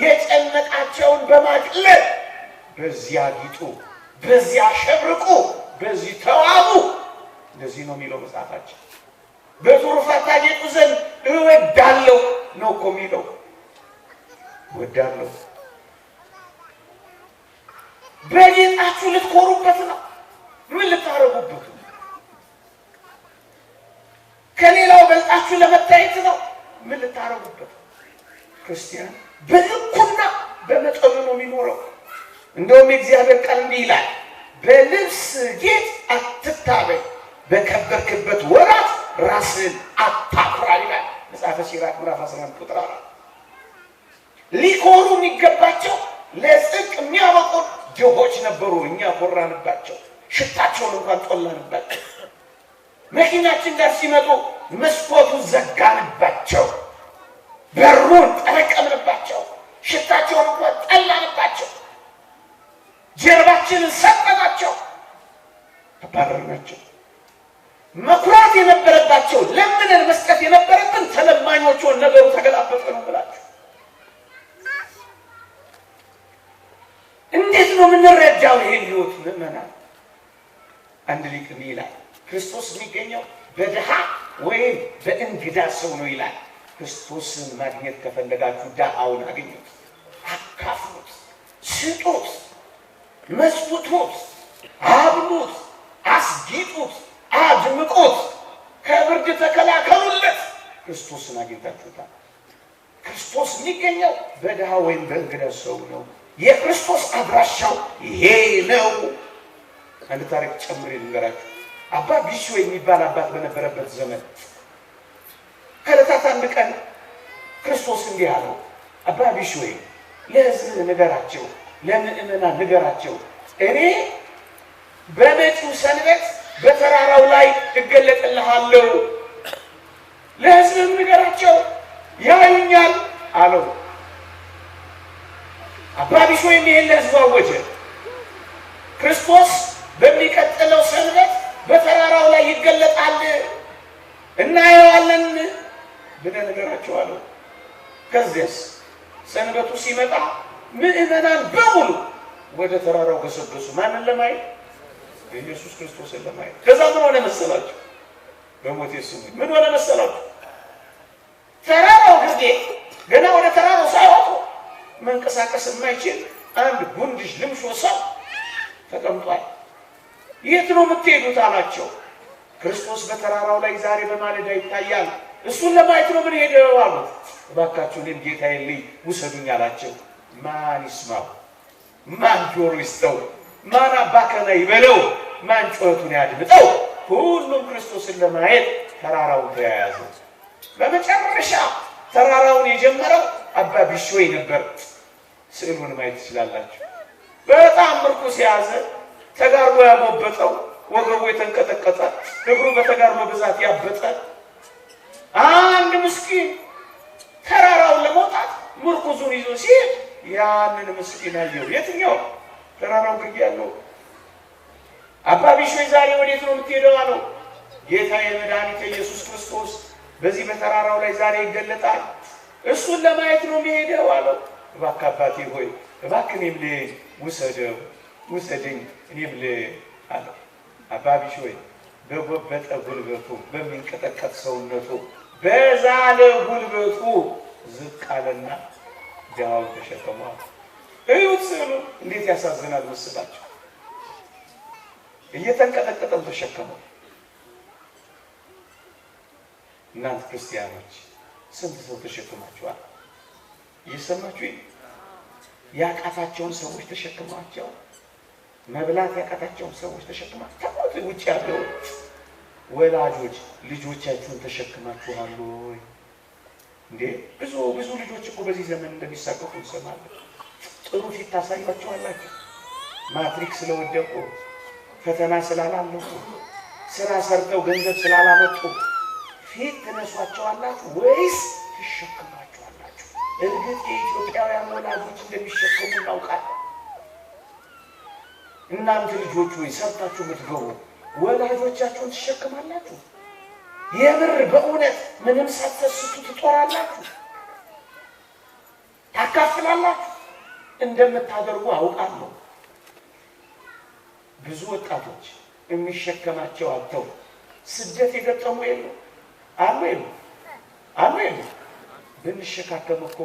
የጨነቃቸውን በማቅለል በዚያ ጊጡ፣ በዚያ ሸብርቁ፣ በዚህ ተዋቡ። እንደዚህ ነው የሚለው መጽሐፋችን። በትሩፋት ታጌጡ ዘንድ እወዳለሁ ነው እኮ የሚለው። እወዳለሁ በጌጣችሁ ልትኮሩበት ነው። ምን ልታረጉበት ነው? ከሌላው በልጣችሁ ለመታየት ነው። ምን ልታረጉበት? ክርስቲያን በልኩና በመጠኑ ነው የሚኖረው። እንደውም የእግዚአብሔር ቃል እንዲህ ይላል፣ በልብስ ጌጥ አትታበይ፣ በከበርክበት ወራት ራስን አታኩራ ይላል መጽሐፈ ሲራክ ምዕራፍ 11 ቁጥር 4። ሊኮሩ የሚገባቸው ለጽድቅ የሚያበቁ ድሆች ነበሩ። እኛ ኮራንባቸው፣ ሽታቸውን እንኳን ጦላንባቸው። መኪናችን ጋር ሲመጡ መስኮቱን ዘጋንባቸው፣ በሩን ጠረቀምንባቸው፣ ሽታቸውን እንኳን ጠላንባቸው፣ ጀርባችንን ሰጠናቸው፣ አባረርናቸው። መኩራት የነበረባቸው ለምንን መስጠት የነበረብን ተለማኞቹን ነገሩ ተገላበጠ ነው ብላችሁ እንዴት ነው የምንረዳው ይሄን ህይወት? ምዕመናን አንድ ሊቅ ይላል ክርስቶስ የሚገኘው በድሃ ወይም በእንግዳ ሰው ነው ይላል። ክርስቶስን ማግኘት ከፈለጋችሁ ድሃውን አግኙት፣ አካፍሉት፣ ስጡት፣ መስውቱት፣ አብሉት፣ አስጊጡት፣ አድምቁት፣ ከብርድ ተከላከሉለት። ክርስቶስን አግኝታችሁታል። ክርስቶስ የሚገኘው በድሃ ወይም በእንግዳ ሰው ነው። የክርስቶስ አድራሻው ይሄ ነው። አንድ ታሪክ ጨምሬ ልንገራችሁ። አባ ቢሾ የሚባል አባት በነበረበት ዘመን ከዕለታት አንድ ቀን ክርስቶስ እንዲህ አለው፣ አባ ቢሾ ለሕዝብ ንገራቸው፣ ለምእመናን ንገራቸው፣ እኔ በመጪው ሰንበት በተራራው ላይ እገለጥልሃለሁ፣ ለሕዝብም ንገራቸው ያዩኛል አለው። አባ ቢሾ ይሄን ለሕዝቡ አወጀ። ክርስቶስ በሚቀጥለው ሰንበት በተራራው ላይ ይገለጣል፣ እናየዋለን ብለህ ንገራቸው አለው። ከዚያስ ሰንበቱ ሲመጣ ምእመናን በሙሉ ወደ ተራራው ገሰገሱ። ማንን ለማየት? ኢየሱስ ክርስቶስን ለማየት። ከዛ ምን ሆነ መሰላችሁ? በሞቴ ስሙ ምን ሆነ መሰላችሁ? ተራራው ግርጌ ገና ወደ ተራራው ሳይወጡ መንቀሳቀስ የማይችል አንድ ጉንድሽ ልምሾ ሰው ተቀምጧል። የት ነው የምትሄዱት አላቸው። ክርስቶስ በተራራው ላይ ዛሬ በማለዳ ይታያል፣ እሱን ለማየት ነው ምን ሄደው አሉት። እባካችሁ እኔም ጌታዬን ልይ ውሰዱኝ አላቸው። ማን ይስማው? ማን ጆሮ ይስጠው? ማን አባከና ይበለው? ማን ጩኸቱን ያድምጠው? ሁሉም ክርስቶስን ለማየት ተራራውን ተያያዘ። በመጨረሻ ተራራውን የጀመረው አባ ቢሾይ ነበር። ስዕሉን ማየት ትችላላችሁ። በጣም ምርኩስ የያዘ ተጋርሎ ያጎበጠው፣ ወገቡ የተንቀጠቀጠ፣ እግሩ በተጋርሎ ብዛት ያበጠ አንድ ምስኪን ተራራውን ለመውጣት ምርኩዙን ይዞ ሲሄድ ያንን ምስኪን አየው። የትኛው? ተራራው ግርጌ ያለው። አባ ቢሾይ ዛሬ ወዴት ነው የምትሄደው አለው። ጌታዬ መድኃኒቴ ኢየሱስ ክርስቶስ በዚህ በተራራው ላይ ዛሬ ይገለጣል፣ እሱን ለማየት ነው የሚሄደው አለው። እባክህ አባቴ ሆይ እባክህ እኔም ልሂድ፣ ውሰደው፣ ውሰደኝ፣ እኔም ልሂድ አለው። አባ ቢሾይ በጎበጠ ጉልበቱ፣ በሚንቀጠቀጥ ሰውነቱ፣ በዛለ ጉልበቱ ዝቅ አለና ድሃውን ተሸከሟል። እዩት ስዕሉ እንዴት ያሳዝናል መስላችሁ። እየተንቀጠቀጠው ተሸከመው። እናንተ ክርስቲያኖች ስንት ሰው ተሸክማችኋል? እየሰማችሁ ያቃታቸውን ሰዎች ተሸክማቸው፣ መብላት ያቃታቸውን ሰዎች ተሸክማቸው፣ ከሞት ውጭ ያለው ወላጆች ልጆቻችሁን ተሸክማችኋል ወይ? እንዴ ብዙ ልጆች እኮ በዚህ ዘመን እንደሚሳቀቁ እንሰማለን። ጥሩ ፊት ታሳያቸዋላችሁ። ማትሪክ ስለወደቁ፣ ፈተና ስላላለፉ፣ ስራ ሰርተው ገንዘብ ስላላመጡ ፊት ትነሷቸዋላችሁ ወይስ ትሸክማቸዋላችሁ? እርግጥ የኢትዮጵያውያን ወላጆች እንደሚሸከሙ እናውቃለን። እናንተ ልጆች ወይ ሰርታችሁ የምትገቡ ወላጆቻችሁን ትሸክማላችሁ? የምር በእውነት ምንም ሳትሰስቱ ትጦራላችሁ? ታካፍላላችሁ እንደምታደርጉ አውቃለሁ። ብዙ ወጣቶች የሚሸከማቸው አጥተው ስደት የገጠሙ አሉ። ብንሸካከም እኮ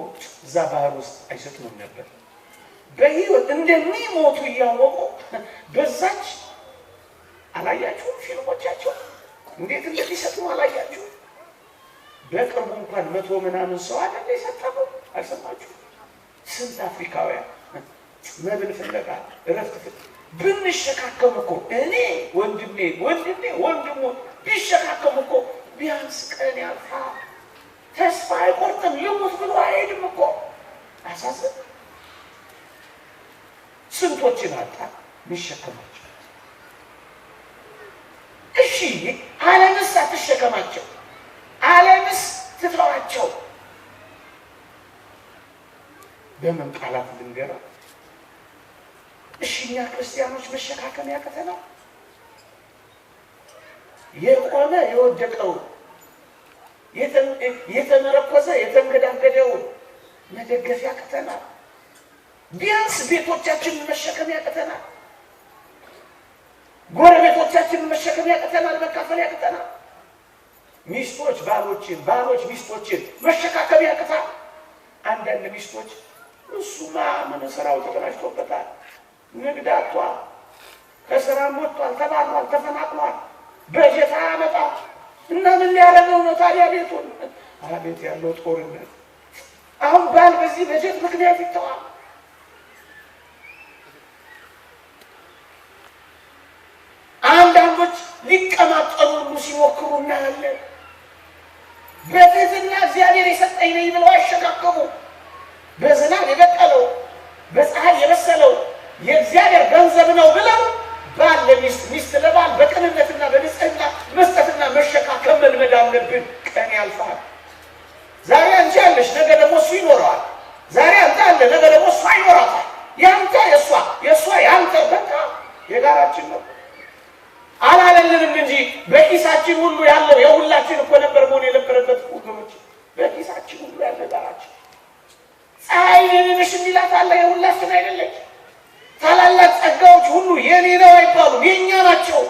እዛ ባህር ውስጥ አይሰጥሙም ነበር። በህይወት እንደሚሞቱ እያወቁ በዛች አላያችሁም? ፊልሞቻቸው እንዴት እንደሚሰጥሙ አላያችሁም? በቅርቡ እንኳን 100 ምናምን ሰው አይደል የሰጠመው? አልሰማችሁም? ስንት አፍሪካውያን መብል ፍለጋ እረፍት ብንሸካከም እኮ እኔ ወንድሙ ቢሸካከም እኮ ቢያንስ ቀን ያልፋ። ተስፋ አይቆርጥም። ልሙት ብሎ አይሄድም እኮ። አሳዝን። ስንቶችን አጣ ሚሸከማቸው። እሺ ዓለምስ አትሸከማቸው፣ ዓለምስ ትተዋቸው። በምን ቃላት ልንገራ? እሺ እኛ ክርስቲያኖች መሸካከም ያቅተናል? የቆመ የወደቀው የተመረኮዘ የተንገዳገደው መደገፍ ያቅተናል? ቢያንስ ቤቶቻችንን መሸከም ያቅተናል? ጎረቤቶቻችንን መሸከም ያቅተናል? መካፈል ያቅተናል? ሚስቶች ባሎች ሚስቶችን መሸካከም ያቅታል? አንዳንድ ሚስቶች እሱማ ምን ስራው ተቀናጅቶበታል፣ ንግድ አጥቷል፣ ከስራም ወጥቷል፣ ተባሯል፣ ተፈናቅሏል፣ በጀት አያመጣም እና ምን ሊያደርገው ነው ታዲያ ቤቱን? አቤት ያለው ጦርነት! አሁን ባል በዚህ በጀት ምክንያት ይተዋል። አንዳንዶች ሊቀማጠሉ ሲሞክሩ እናያለን። በትህትና እግዚአብሔር የሰጠኝ ነኝ ብለው አይሸካከሙ። በዝናብ የበቀለው በፀሐይ የበሰለው የእግዚአብሔር ገንዘብ ነው ብለው ባል ለሚስት ሚስት ለባል በቅንነትና በንጽህና መስጠትና መሸካከም መልመድ አለብን። ቀን ያልፋል። ዛሬ አንቺ ያለሽ ነገ ደግሞ እሱ ይኖረዋል። ዛሬ አንተ አለ ነገ ደግሞ እሷ ይኖራታል። ያንተ የእሷ ያንተ በቃ የጋራችን ነው አላለልንም እንጂ በኪሳችን ሁሉ ያለው የሁላችን እኮ ነበር መሆን የነበረበት ወገኖች። በኪሳችን ሁሉ ያለ ጋራችን ፀሐይ ነሽ የሚላት አለ የሁላችን አይደለች። ታላላቅ ጸጋዎች ሁሉ የኔ ነው አይባሉም፣ የኛ ናቸው።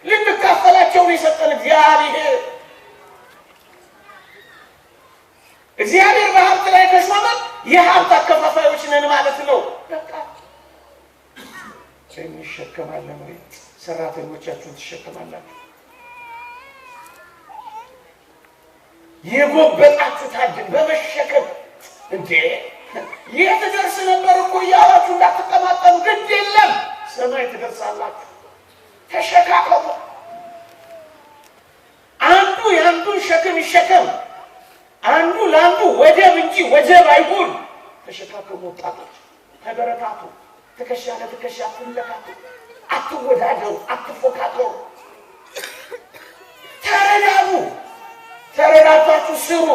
ልንካፈላቸው ነው የሰጠን እግዚአብሔር። እግዚአብሔር በሀብት ላይ ተሾመን የሀብት አከፋፋዮች ነን ማለት ነው። በቃ እንሸከማለን ወይ? ሰራተኞቻችሁን ትሸከማላችሁ? የጎበጣችሁ ታድን በመሸከም እንዴ የት ደርስ ነበር እኮ እያላችሁ እንዳትቀማጠሉ። ግድ የለም ሰማይ ትደርሳላችሁ። ተሸካከሙ። አንዱ የአንዱን ሸክም ይሸከም። አንዱ ለአንዱ ወደብ እንጂ ወጀብ አይሁን። ተሸካከሙ። ወጣቶች ተበረታቱ። ትከሻ ለትከሻ አትለካቱ። አትወዳደሩ፣ አትፎካከሩ። ተረዳዱ። ተረዳታችሁ ስሩ።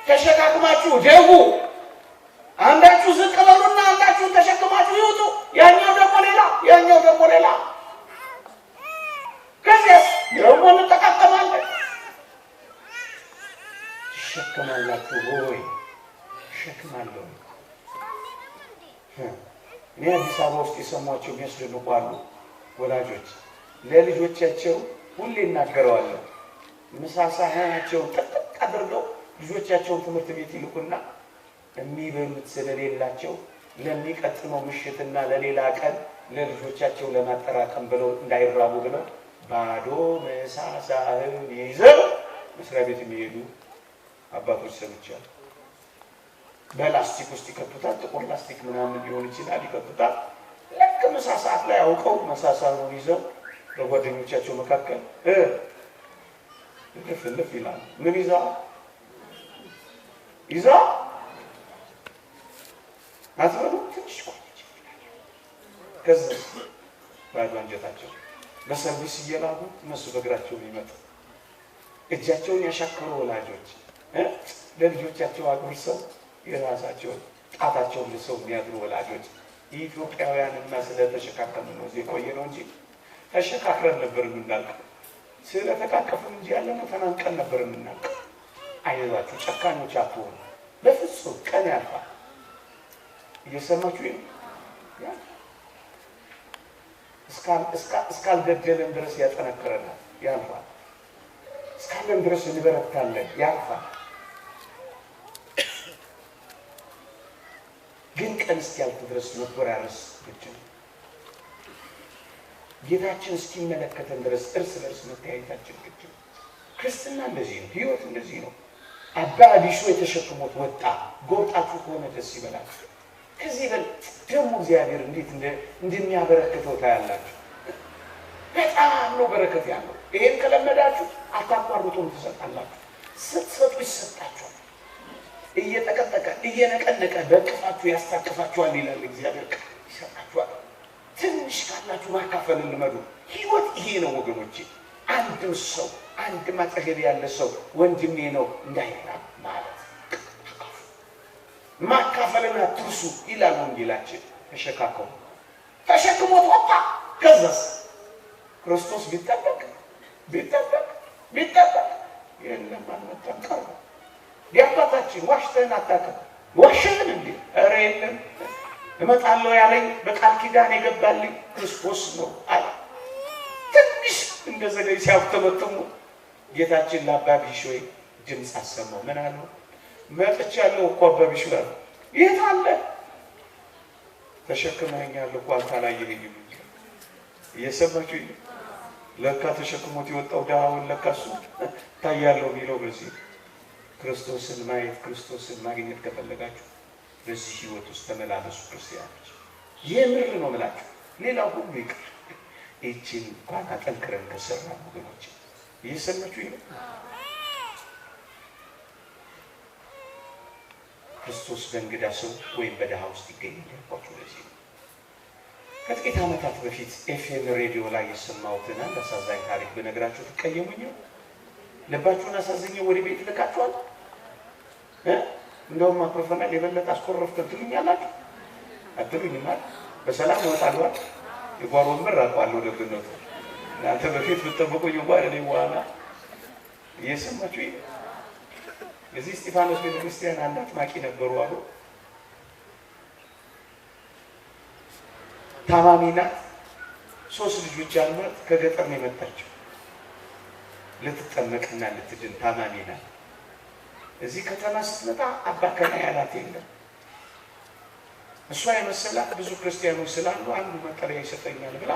ተሸካክማችሁ ደጉ። አንዳችሁ ዝቅ በሉና አንዳችሁን ተሸክማችሁ ይውጡ። ያኛው ደግሞ ሌላ ከዚያስ ደግሞ እንጠቃቀማለን። ትሸከማላችሁ ወይ? እሸክማለሁ። እኔ አዲስ አበባ ውስጥ የሰሟቸው የሚያስደንቁ አሉ። ወላጆች ለልጆቻቸው ሁሌ ይናገረዋለሁ። ምሳ ሳህናቸውን ጥቅጥቅ አድርገው ልጆቻቸውን ትምህርት ቤት ይልኩና የሚበሉት ስለሌላቸው ለሚቀጥለው ምሽትና ለሌላ ቀን ለልጆቻቸው ለማጠራቀም ብለው እንዳይራቡ ብለው ባዶ ምሳ ሳህን ይዘው መስሪያ ቤት የሚሄዱ አባቶች ሰምቻለሁ። በላስቲክ ውስጥ ይከቱታል። ጥቁር ላስቲክ ምናምን ሊሆን ይችላል። ይከቱታል። ልክ ምሳ ሰዓት ላይ አውቀው ምሳ ሳህኑን ይዘው በጓደኞቻቸው መካከል ልፍ ይላል። ምን ይዛ አትበሉ ትንሽ ቆይቼ ከዛ ባዶ አንጀታቸው በሰርቪስ እየላሉ እነሱ በእግራቸው የሚመጡ እጃቸውን ያሻከሩ ወላጆች ለልጆቻቸው አጉርሰው የራሳቸውን ጣታቸውን ልሰው የሚያድሩ ወላጆች ኢትዮጵያውያንና ስለተሸካከምን ነው እዚህ ቆየ ነው እንጂ ተሸካክረን ነበር የምናልቀው። ስለተቃቀፉን እንጂ ያለነው ተናንቀን ነበር የምናልቀው። አይዟችሁ፣ ጨካኞች አትሆኑ። በፍጹም በፍጹም ቀን ያልፋል። እየሰማችሁ ነው? እስካልገደለን ድረስ ያጠነክረናል፣ ያልፋል። እስካለን ድረስ እንበረታለን፣ ያልፋል። ግን ቀን እስኪያልፍ ድረስ መጎራረስ ግድ ነው። ጌታችን እስኪመለከተን ድረስ እርስ በርስ መተያየታችን ግድ ነው። ክርስትና እንደዚህ ነው። ህይወት እንደዚህ ነው። አባ ቢሾ የተሸክሞት ወጣ። ጎብጣችሁ ከሆነ ደስ ይበላችሁ። ከዚህ በል ደግሞ እግዚአብሔር እንዴት እንደሚያበረክተው ታያላችሁ። በጣም ነው በረከት ያለው። ይሄን ከለመዳችሁ አታቋርጡም፣ ትሰጣላችሁ። ስትሰጡ ይሰጣችኋል። እየጠቀጠቀ እየነቀነቀ በቅፋችሁ ያስታቅፋችኋል ይላል እግዚአብሔር። ይሰጣችኋል። ትንሽ ካላችሁ ማካፈል ልመዱ። ህይወት ይሄ ነው ወገኖቼ። አንድም ሰው አንድም አጠገብ ያለ ሰው ወንድሜ ነው እንዳይራብ ማለት ማካፈልን አትርሱ ይላል ወንጌላችን። ተሸክሞት ወጣ። ከዛስ ክርስቶስ ቢጠበቅ የለም አልመጣም ቀረ። የአባታችን ዋሽተን አታውቅም። ዋሽተን እንዴ? ኧረ የለም እመጣለሁ ያለኝ በቃል ኪዳን የገባልኝ ክርስቶስ ነው አለ። ትንሽ እንደዘገይ ሲያፍተመጥሙ ጌታችን ለአባ ቢሾይ ድምፅ አሰማው። ምን አለው? መጥቻለሁ እኮ አባ ቢሾይ አለ። የት አለ? ተሸክመኸኛል እኮ አንተ አላየኸኝም። እየሰማችሁ ለካ ተሸክሞት የወጣው ዳውን ለካ እሱ ታያለው የሚለው በዚህ ክርስቶስን ማየት ክርስቶስን ማግኘት ከፈለጋችሁ በዚህ ህይወት ውስጥ ተመላለሱ ክርስቲያኖች። የምር ነው የምላችሁ። ሌላው ሁሉ ይቅር። እቺን እንኳን አጠንክረን ከሰራን ወገኖች እየሰማችሁ ይሄ ክርስቶስ በእንግዳ ሰው ወይም በደሃ ውስጥ ይገኛል ያልኳችሁ ለዚህ ነው። ከጥቂት ዓመታት በፊት ኤፍኤም ሬዲዮ ላይ የሰማሁትን አንድ አሳዛኝ ታሪክ ብነግራችሁ ትቀየሙኝ? ልባችሁን አሳዝኜ ወደ ቤት ልካችኋል? እንደውም አክሮፈናል የበለጠ አስኮረፍከን ትሉኛላችሁ? አትሉኝም አይደል? በሰላም እወጣለሁ። የጓሮ ወንበር አውቀዋለሁ ደግነቱ። እናንተ በፊት ብትጠብቁኝ እንኳን እኔ በኋላ እየሰማችሁ ይሄ እዚህ እስጢፋኖስ ቤተክርስቲያን አንድ አጥማቂ ነበሩ አሉ። ታማሚ ናት። 3 ልጆች አሏት። ከገጠር ነው የመጣችው ልትጠመቅና ልትድን። ታማሚ ናት። እዚህ ከተማ ስትመጣ አባ ከና ያላት የለም። እሷ የመሰላት ብዙ ክርስቲያኖች ስላሉ አንዱ መጠለያ ይሰጠኛል ብላ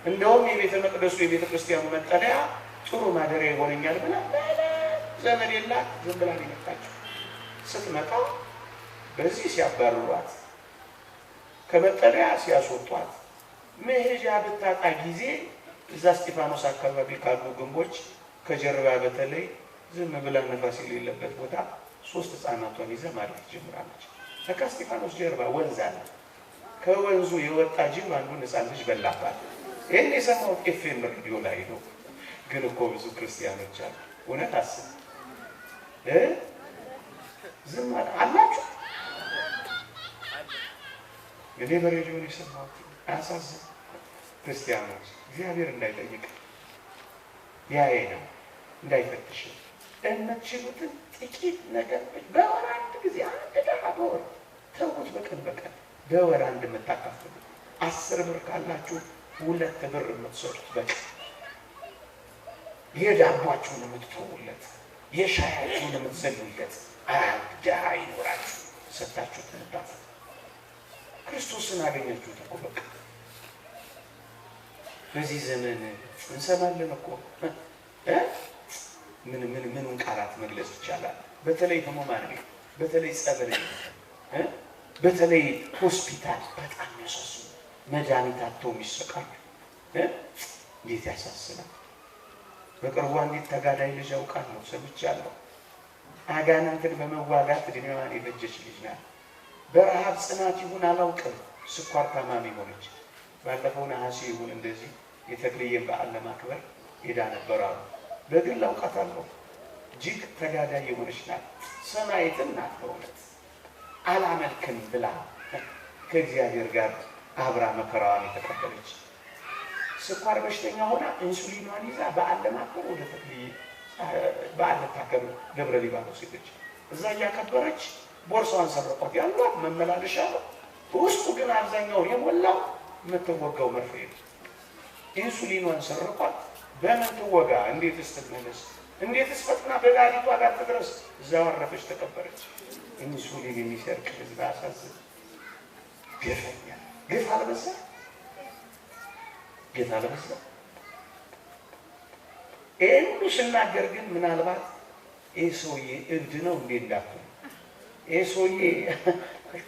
እንደውም የቤተ መቅደሱ የቤተ ክርስቲያኑ መጠለያ ጥሩ ማደሪያ ይሆነኛል ብላ ዘመድ የላት ዝም ብላ ነው የመጣችው። ስትመጣ በዚህ ሲያባርሯት ከመጠለያ ሲያስወጧት መሄጃ ብታጣ ጊዜ እዛ እስጢፋኖስ አካባቢ ካሉ ግንቦች ከጀርባ በተለይ ዝም ብላ ነፋስ የሌለበት ቦታ 3 ህፃናቷን ይዛ ማለፍ ጀምራለች። ከእስጢፋኖስ ጀርባ ወንዝ አለ። ከወንዙ የወጣ ጅብ አንዱን ህፃን ልጅ በላባት። ይሄን የሰማሁት ኤፍኤም ሬዲዮ ላይ ነው። ግን እኮ ብዙ ክርስቲያኖች አሉ። እውነት አስብ ዝም አላችሁ። እኔ በሬዲዮ ነው የሰማሁት። አሳዝን ክርስቲያኖች እግዚአብሔር እንዳይጠይቅ ያዬ ነው እንዳይፈትሽ የምትችሉትን ጥቂት ነገር በወር አንድ ጊዜ አንድ ደሃ በወር ተውት። በቀን በወር አንድ የምታካፍሉ 10 ብር ካላችሁ 2 ብር የምትሰጡት በቀን የዳቧችሁን የምትተውለት የሻያችሁን የምትዘሉለት አንድ ደሃ ይኖራችሁ ሰጣችሁ ትንጣፉ። ክርስቶስን አገኛችሁት እኮ በቃ። በዚህ ዘመን እንሰማለን እኮ ምን ቃላት መግለጽ ይቻላል? በተለይ ህሙማን ቤት፣ በተለይ ጸበል ቤት፣ በተለይ ሆስፒታል በጣም ያሳስቡ። መድኃኒት አጥተው የሚሰቃዩ እንዴት ያሳስናል። በቅርቡ አንዲት ተጋዳይ ልጅ አውቃለሁ፣ ሰምቻለሁ። አጋንንትን በመዋጋት እድሜዋን የፈጀች ልጅ ናት። በረሃብ ጽናት ይሁን አላውቅም ስኳር ታማሚ ሆነች። ባለፈው ነሐሴ ይሁን እንደዚህ የተክልዬን በዓል ለማክበር ሄዳ ነበር አሉ። በግል አውቃታለሁ። እጅግ ተጋዳይ የሆነች ናት። ሰማዕትም ናት በእውነት። አላመልክም ብላ ከእግዚአብሔር ጋር አብራ መከራዋን የተቀበለች ስኳር በሽተኛ ሆና ኢንሱሊኗን ይዛ በዓል ለማክበር ወደ ተክልዬ በዓል ልታከብር ደብረ ሊባኖስ ሄደች። እዛ እያከበረች ቦርሳዋን ሰረቋት። ያሏት መመላለሻ ነው። ውስጡ ግን አብዛኛው የሞላው የምትወጋው መርፌ ነው። ኢንሱሊኗን ሰረቋት። በምን ትወጋ? እንዴትስ ትመለስ? እንዴትስ ፈጥና በጋሪቷ ጋር ትድረስ? እዛው አረፈች፣ ተቀበረች። ኢንሱሊን የሚሰርቅ ህዝብ አሳዝን። ግፈኛ ግፍ አልበዛ? ግፍ አልበዛ? ይህን ሁሉ ስናገር ግን ምናልባት ይህ ሰውዬ እብድ ነው እንዴ እንዳትሉ፣ ይህ ሰውዬ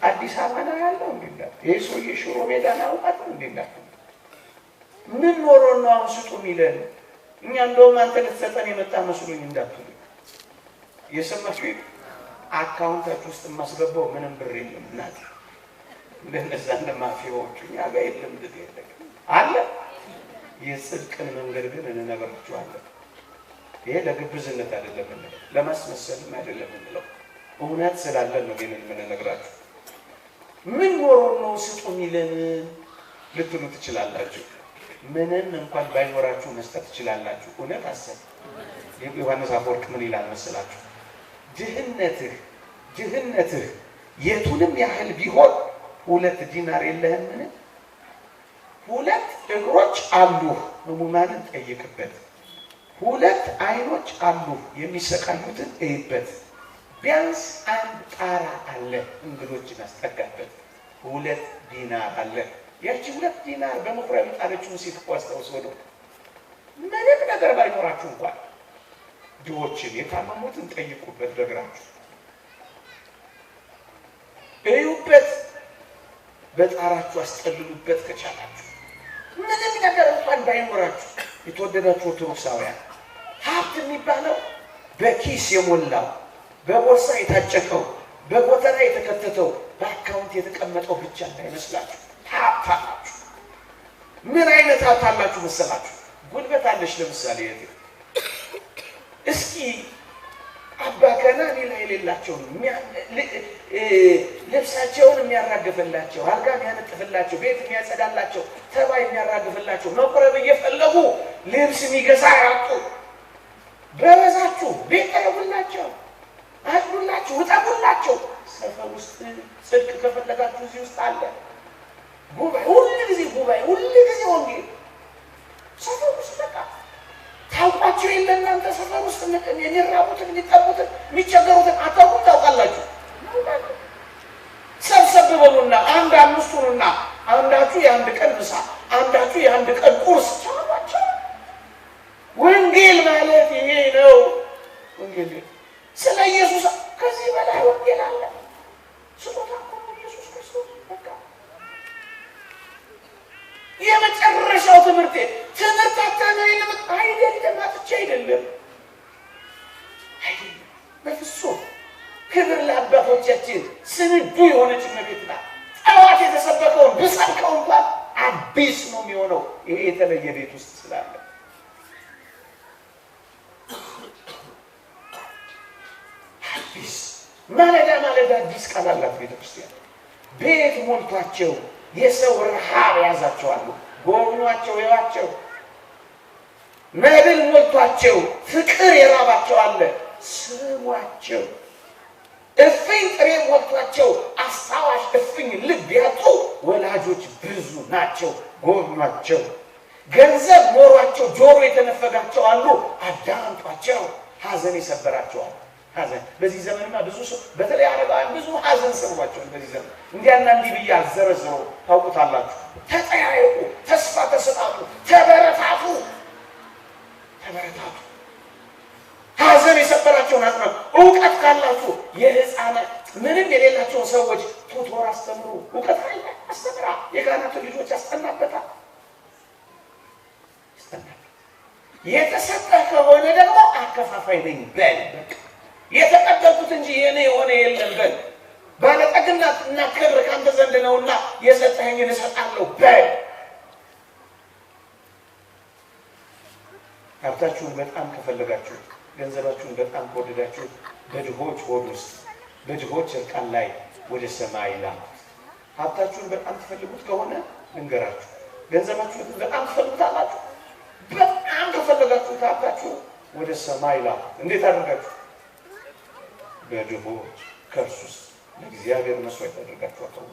አዲስ አበባ ነው ያለው እንዴ እንዳትሉ፣ ይህ ሰውዬ ሽሮ ሜዳ ነው ያለው እንዴ እንዳትሉ፣ ምን ኖሮ ነው አሁን ስጡ የሚለን? እኛ እንደውም አንተ ልትሰጠን የመጣ መስሎኝ እንዳትሉ። የሰማችሁ አካውንታችሁ ውስጥ የማስገባው ምንም ብር የለም እናት፣ እንደነዛ እንደማፊያዎቹ እኛ ጋር የለም ብር የለም አለ። የጽድቅን መንገድ ግን እንነግራችኋለን። ይሄ ለግብዝነት አይደለም እንለው፣ ለማስመሰልም አይደለም እንለው፣ እውነት ስላለን ነው ግን የምንነግራችሁ። ምን ኖሮ ነው ስጡ የሚለን ልትሉ ትችላላችሁ። ምንም እንኳን ባይኖራችሁ መስጠት ትችላላችሁ። እውነት አሰብ ዮሐንስ አፈወርቅ ምን ይላል መሰላችሁ? ድህነትህ የቱንም ያህል ቢሆን 2 ዲናር የለህምን? 2 እግሮች አሉህ፣ ሕሙማንን ጠይቅበት። 2 ዓይኖች አሉህ፣ የሚሰቃዩትን እይበት። ቢያንስ 1 ጣራ አለ፣ እንግዶችን አስጠጋበት። 2 ዲናር አለ። ያቺ 2 ዲናር በመኩሪያ ጣለችውን ሴት እኮ አስታውስ። ወደ ምንም ነገር ባይኖራችሁ እንኳን ድሆችን የታመሙትን ጠይቁበት፣ በእግራችሁ እዩበት፣ በጣራችሁ አስጠልሉበት ከቻላችሁ። ምንም ነገር እንኳን ባይኖራችሁ የተወደዳችሁ ኦርቶዶክሳውያን፣ ሀብት የሚባለው በኪስ የሞላው በቦርሳ የታጨቀው በጎተራ የተከተተው በአካውንት የተቀመጠው ብቻ እንዳይመስላችሁ። ሀብት አላችሁ። ምን አይነት ሀብት አላችሁ መሰላችሁ? ጉልበት አለሽ። ለምሳሌ እስኪ አባ ገና ሌላ የሌላቸው ልብሳቸውን የሚያራግፍላቸው፣ አልጋ የሚያነጥፍላቸው፣ ቤት የሚያጸዳላቸው፣ ተባይ የሚያራግፍላቸው መቁረብ እየፈለጉ ልብስ የሚገዛ ያጡ በበዛችሁ ቤት ጠረቡላቸው፣ አጥቡላቸው፣ ውጠቡላቸው። ሰፈር ውስጥ ጽድቅ ከፈለጋችሁ እዚህ ውስጥ አለ። ጉባኤ ሁሉ ጊዜ ጉባኤ ሁሉ ጊዜ ወንጌል ሰፈር ውስጥ በቃ ታውቋቸው የለ እናንተ ሰፈር ውስጥ የሚራቡትን የሚጠቡትን የሚቸገሩትን አታውቁም? ታውቃላችሁ። ሰብሰብ በሉና አንድ አምስቱንና አንዳችሁ የአንድ ቀን ምሳ፣ አንዳችሁ የአንድ ቀን ቁርስ ቻሏቸው። ወንጌል ማለት ይሄ ነው። ወንጌል ስለ ኢየሱስ ከዚህ በላይ ወንጌል አለ? ስጦታ እኮ ነው ኢየሱስ ክርስቶስ። በቃ የመጨረሻው ትምህርታችን አይደለም፣ አጥቼ አይደለም። በፍጹም ክብር ለአባቶቻችን። ስንዱ የሆነች እመቤት ናት። ጠዋት የተሰበከውን ብሰብከው እንኳን አዲስ ነው የሚሆነው። ይሄ የተለየ ቤት ውስጥ ስላለ አዲስ ማለዳ አዲስ ቃል አላት ቤተክርስቲያን። ቤት ሞልቷቸው የሰው ረሃብ ያዛቸዋሉ። ጎብኟቸው፣ ይዋቸው። መብል ሞልቷቸው ፍቅር የራባቸው አለ፣ ስሟቸው። እፍኝ ጥሬ ሞልቷቸው አስታዋሽ እፍኝ ልብ ያጡ ወላጆች ብዙ ናቸው፣ ጎብኟቸው። ገንዘብ ኖሯቸው ጆሮ የተነፈጋቸው አሉ፣ አዳምጧቸው። ሐዘን የሰበራቸዋል። ሐዘን በዚህ ዘመንማ ብዙ ሰው በተለይ አረጋውያን ብዙ ሐዘን ሰብሯቸዋል። በዚህ ዘመን እንዲያና እንዲህ ብዬ አልዘረዝረው፣ ታውቁታላችሁ። ተጠያየቁ፣ ተስፋ ተሰጣጡ፣ ተበረታቱ። ሐዘን የሰበራቸውን አጽናኑ። እውቀት ካላችሁ የህፃናት ምንም የሌላቸውን ሰዎች ቱቶር አስተምሩ። እውቀት አለ አስተምራ። የካህናትን ልጆች ያስጠናበታል። የተሰጠ ከሆነ ደግሞ አከፋፋይ ነኝ በል። የተቀበልኩት እንጂ የኔ የሆነ የለም በል። ባለጠግነት እና ክብር ካንተ ዘንድ ነውና የሰጠኸኝን እሰጣለሁ በል። ሀብታችሁን በጣም ከፈለጋችሁ፣ ገንዘባችሁን በጣም ከወደዳችሁ በድሆች ሆድ ውስጥ በድሆች እርቃን ላይ ወደ ሰማይ ላኩት። ሀብታችሁን በጣም ትፈልጉት ከሆነ ልንገራችሁ፣ ገንዘባችሁን በጣም ትፈልጉታላችሁ። በጣም ከፈለጋችሁ ሀብታችሁን ወደ ሰማይ ላኩት። እንዴት አድርጋችሁ? በድሆች ከርስ ውስጥ ለእግዚአብሔር መስዋዕት አድርጋችሁ አቅርቡ።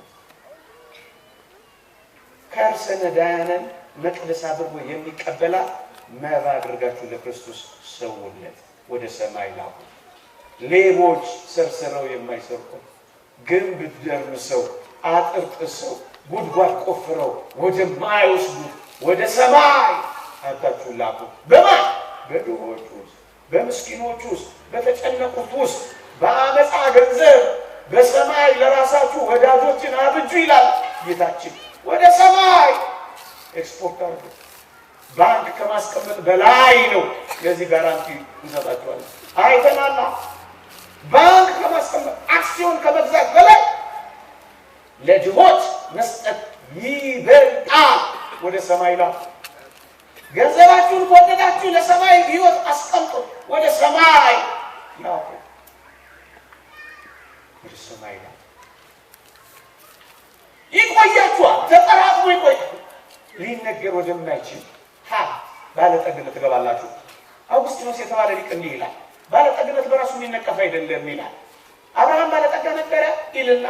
ከርሰ ነዳያንን መቅደስ አድርጎ የሚቀበላት መባ አድርጋችሁ ለክርስቶስ ሰውለት፣ ወደ ሰማይ ላኩ። ሌቦች ሰርስረው የማይሰርቁ ግንብ ደርምሰው አጥር ጥሰው ጉድጓድ ቆፍረው ወደማይወስዱት ወደ ሰማይ አታችሁ ላኩ። በማን? በድሆች ውስጥ፣ በምስኪኖች ውስጥ፣ በተጨነቁት ውስጥ በአመፃ ገንዘብ በሰማይ ለራሳችሁ ወዳጆችን አብጁ ይላል ጌታችን። ወደ ሰማይ ኤክስፖርት አድርጉ። ባንክ ከማስቀመጥ በላይ ነው። የዚህ ጋራንቲ እንሰጣችኋለን። አይተናላ። ባንክ ከማስቀመጥ አክሲዮን ከመግዛት በላይ ለድሆች መስጠት ይበልጣል። ወደ ሰማይ ላኩ። ገንዘባችሁን ወደዳችሁ ለሰማይ ሕይወት አስቀምጡ። ወደ ሰማይ ላኩ። ወደ ሰማይ ላኩ። ይቆያችኋል። ተጠራቅሞ ይቆያል። ሊነገር ወደማይችል ባለጠግነት ትገባላችሁ። አውግስጢኖስ የተባለ ሊቅ እንዲህ ይላል፣ ባለጠግነት በራሱ የሚነቀፍ አይደለም ይላል። አብርሃም ባለጠጋ ነበረ ይልና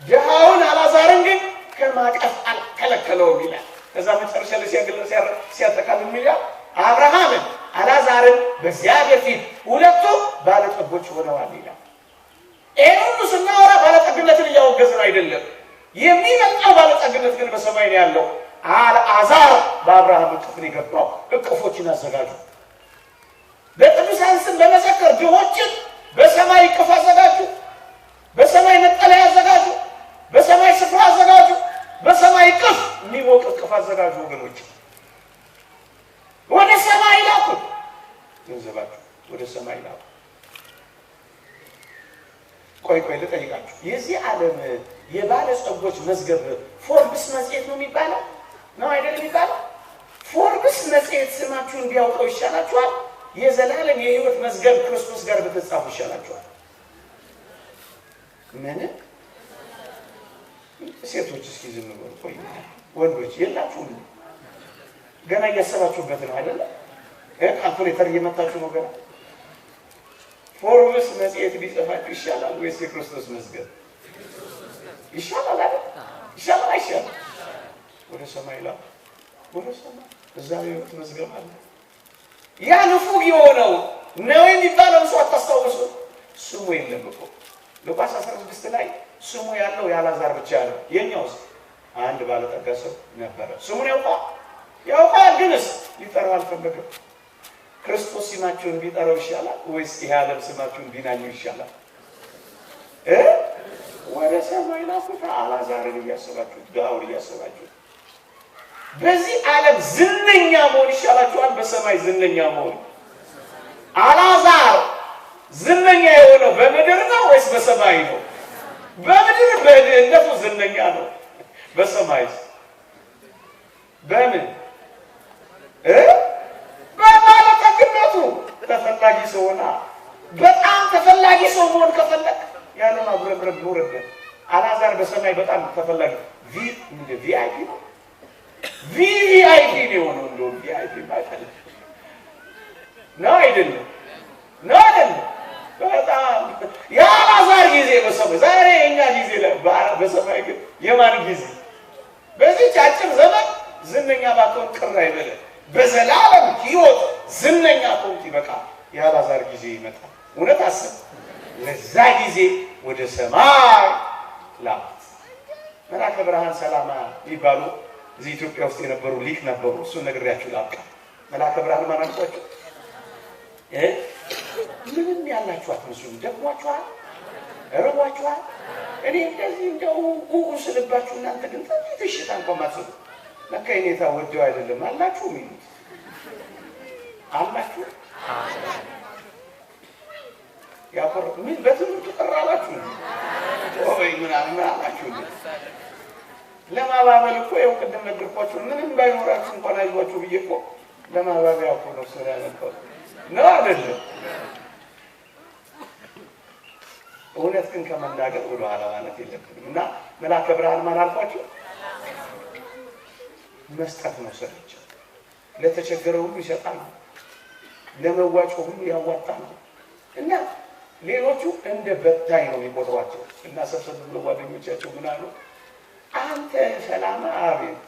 ድሃውን አልዓዛርን ግን ከማቀፍ አልከለከለውም ይላል። ከዛ መጨረሻ ላይ ሲያጠቃልል ይላል አብርሃምን አልዓዛርን በእግዚአብሔር ፊት ሁለቱ ባለጠጎች ሆነዋል ይላል። ይህን ሁሉ ስናወራ ባለጠግነትን እያወገዝን አይደለም። የሚመጣው ባለጠግነት ግን በሰማይ ነው ያለው። አልዓዛር በአብርሃም እቅፍ ነው የገባው። እቅፎችን አዘጋጁ። በቅዱሳን ስም በመዘከር ድሆችን በሰማይ እቅፍ አዘጋጁ። በሰማይ መጠለያ አዘጋጁ። በሰማይ ስፍራ አዘጋጁ። በሰማይ እቅፍ የሚሞቅ እቅፍ አዘጋጁ። ወገኖች ወደ ሰማይ ላኩ። ገንዘባችሁ ወደ ሰማይ ላኩ። ቆይ ልጠይቃችሁ። የዚህ ዓለም የባለጸጎች መዝገብ ፎርብስ መጽሔት ነው የሚባለው ነው አይደል የሚባለው? ፎርብስ መጽሔት ስማችሁን ቢያውቀው ይሻላችኋል? የዘላለም የሕይወት መዝገብ ክርስቶስ ጋር በተጻፉ ይሻላችኋል? ምን ሴቶች እስኪ ዝም በሉ። ቆይ ወንዶች የላችሁም? ገና እያሰባችሁበት ነው አይደል? ካልኩሌተር እየመታችሁ ነው ገና። ፎርብስ መጽሔት ቢጽፋችሁ ይሻላል ወይስ የክርስቶስ መዝገብ ይሻላል አይደል? ይሻላል አይሻልም? ወደ ሰማይ ላኩ። ወደ ሰማይ እዛ የሕይወት መዝገብ አለ። ያ ንፉግ የሆነው ነው የሚባለው ሰው አታስታውሱ? ስሙ የለም እኮ ሉቃስ 16 ላይ ስሙ ያለው የአልዓዛር ብቻ ነው። የኛውስ አንድ ባለጠጋ ሰው ነበረ። ስሙን ያውቃል ግንስ ሊጠራው አልፈለገም። ክርስቶስ ስማችሁን ቢጠራው ይሻላል ወይስ ይሄ ዓለም ስማችሁን ቢናኘው ይሻላል? ወደ ሰማይ ላኩት። አልዓዛርን እያሰባችሁ ዳውን እያሰባችሁ በዚህ ዓለም ዝነኛ መሆን ይሻላችኋል? በሰማይ ዝነኛ መሆን? አልዓዛር ዝነኛ የሆነው በምድር ነው ወይስ በሰማይ ነው? በምድር በድህነቱ ዝነኛ ነው። በሰማይ በምን በባለጠግነቱ ተፈላጊ ሰው ሆና። በጣም ተፈላጊ ሰው መሆን ከፈለግ ያለ ማጉረምረም ኖርበት። አልዓዛር በሰማይ በጣም ተፈላጊ ቪአይፒ ነው። ቪአይፒ ነው የሆነው። እንደውም ቪአይፒ ማለት ነው አይደለም? ነው አይደለም? በጣም የአልዓዛር ጊዜ በሰማይ ዛሬ የኛ ጊዜ በሰማይ ግን የማን ጊዜ? በዚህ አጭር ዘመን ዝነኛ ባትሆን ቅር አይበለም። በዘላለም ሕይወት ዝነኛ ከሆንክ ይበቃል። የአልዓዛር ጊዜ ይመጣል። እውነት አስብ። ለዛ ጊዜ ወደ ሰማይ ላኩት። መልአከ ብርሃን ሰላማ ይባሉ እዚህ ኢትዮጵያ ውስጥ የነበሩ ሊቅ ነበሩ። እሱን ነግሬያችሁ ላብቃ። መልአከ ብርሃን ማን አልኳችሁ? ምንም ያላችሁ አትመስሉም። ደክሟችኋል፣ እርቧችኋል። እኔ እንደዚህ እንደው ጉጉ ስልባችሁ እናንተ ግን ትሽታ እንኳን ማትሰጡ ለካ የኔታ ወደው አይደለም አላችሁ። ሚሉት አላችሁ ያቆር ምን በትምህርቱ ቀራላችሁ ወይ ምናምን አላችሁ። ለማባበል እኮ ያው ቅድም ነገርኳችሁ። ምንም ባይኖራችሁ እንኳን አይዟችሁ ብዬ እኮ ለማባበያ እኮ ነው ስራ ያመጣው ነው አይደለም? እውነት ግን ከመናገር ወደ ኋላ ማለት የለብንም። እና መልአከ ብርሃን ማን አልኳችሁ? መስጠት ነው ስራቸው። ለተቸገረ ሁሉ ይሰጣል፣ ለመዋጮ ሁሉ ያዋጣል። እና ሌሎቹ እንደ በታኝ ነው የሚቆጥሯቸው እና ሰብሰብ ብሎ ጓደኞቻቸው ምን አሉ? አንተ ሰላም አቤት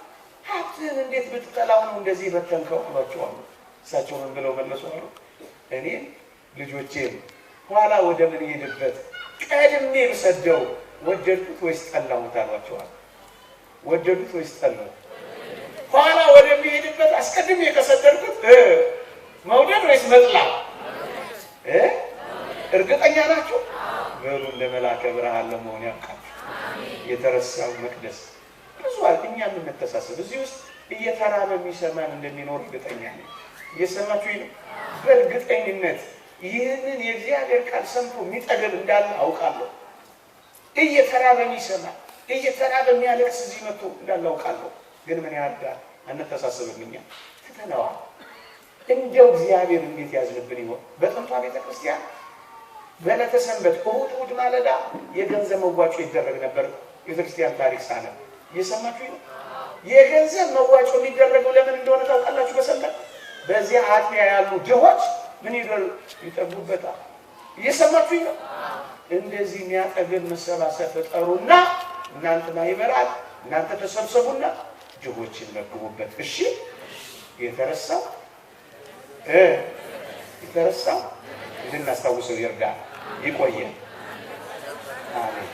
ሀብትህን እንዴት ብትጠላው ነው እንደዚህ በተንከው ብሏቸዋል። እሳቸው ምን ብለው መለሱ አሉ? እኔ ልጆቼን ኋላ ወደ ምን ሄድበት ቀድሜ ብሰደው ወደድኩት ወይስ ጠላሁት አሏቸዋል። ወደዱት ወይስ ጠላሁት? ኋላ ወደሚሄድበት አስቀድሜ ከሰደድኩት መውደድ ወይስ መጥላት? እርግጠኛ ናቸው? በሉ እንደ መልአከ ብርሃን ለመሆን ያውቃል። የተረሳው መቅደስ ብዙዋል። እኛ የምንተሳሰብ እዚህ ውስጥ እየተራበ የሚሰማን እንደሚኖር እርግጠኛ ነኝ። እየሰማችሁ ነው። በእርግጠኝነት ይህንን የእግዚአብሔር ቃል ሰምቶ የሚጠገብ እንዳለ አውቃለሁ። እየተራበ የሚሰማ እየተራበ የሚያለቅስ እዚህ መጥቶ እንዳለ አውቃለሁ። ግን ምን ያህል ጋር አንተሳሰብም? እኛ ትተነዋል። እንደው እግዚአብሔር እንዴት ያዝንብን ይሆን? በጥንቷ ቤተክርስቲያን በዕለተ ሰንበት እሑድ ማለዳ የገንዘብ መዋጮ ይደረግ ነበር። ቤተክርስቲያን ታሪክ ሳለ እየሰማችሁ ነው። የገንዘብ መዋጮ የሚደረገው ለምን እንደሆነ ታውቃላችሁ? በሰንበት በዚያ አጥቢያ ያሉ ድሆች ምን ይጠጉበታል። እየሰማችሁ ነው። እንደዚህ የሚያጠግብ መሰባሰብ ፈጠሩና እናንተ ማይበራል እናንተ ተሰብሰቡና ድሆችን መግቡበት። እሺ የተረሳው እንድናስታውሰው ይርዳል። ይቆየን። አሜን።